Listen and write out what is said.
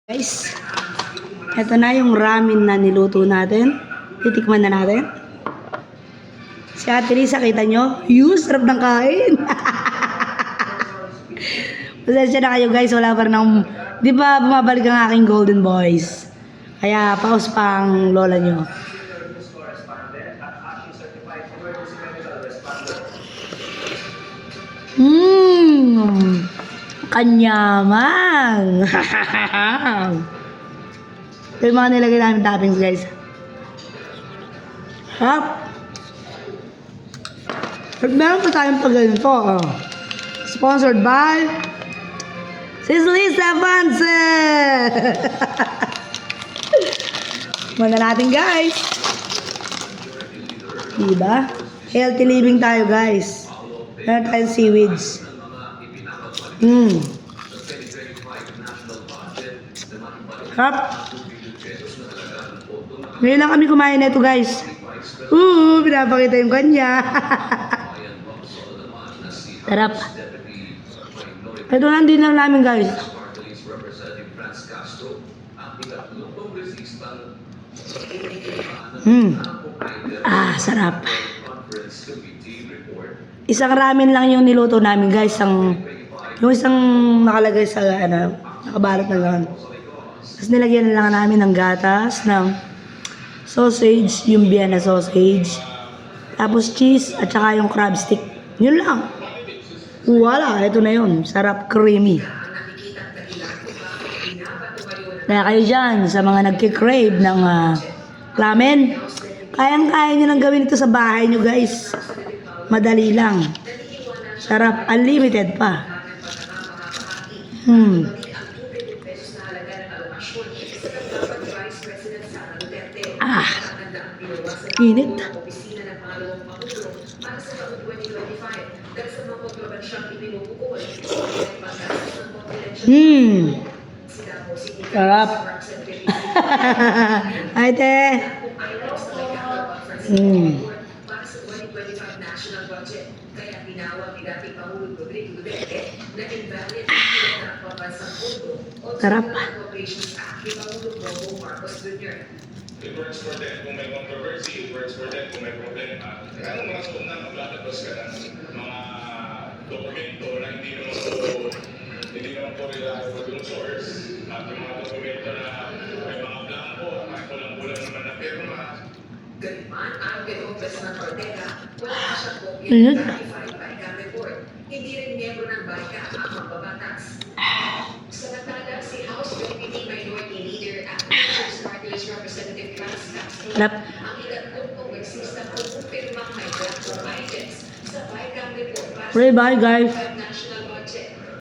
Guys, eto na yung ramen na niluto natin. Titikman na natin. Si Ate Lisa, kita nyo? Sarap ng kain. Pasensya na kayo guys, wala pa rin akong... Di ba bumabalik ang aking golden boys? Kaya paus pa ang lola nyo. Kanyamang. Ito yung mga nilagay namin toppings guys. Harap. Meron pa tayong pag ganito. Sponsored by Sis Lisa Fancy. Muna natin guys. Diba? Healthy living tayo guys. Meron tayong seaweeds. Harap. Ngayon lang kami kumain na ito guys. Pinapakita yung kanya. Sarap. Ito lang din lang namin guys. Sarap. Isang ramen lang yung niluto namin guys. Yung isang nakalagay sa nakabalot na lang. Tapos nilagyan na lang namin ng gatas, ng sausage, yung Vienna sausage. Tapos cheese at saka yung crab stick. Yun lang. Wala, ito na yun. Sarap, creamy. Kaya kayo dyan, sa mga nagkikrave ng ramen, kayang-kaya nyo lang gawin ito sa bahay nyo guys. Madali lang. Sarap, unlimited pa. Init. Sarap. Ay, te. Sarap. It works for them kung may controversy, it works for them kung may problema. Kaya mga suot na maglalabas ka ng mga dokumento na hindi naman po reliable yung source. At yung mga dokumento na may mga blanco, may kulang-kulang naman na firma. Galiman, ang Office ng Ortega, wala na siyang kopya ng verified BICA report. Hindi rin miyembro ng BICA ang magbabatas. Samantala, si House Deputy Minority Leader at People's Party's Representative Franz Castro, ang ilan kongresista kung pirmang may blanco items sa BICA report para Bye guys.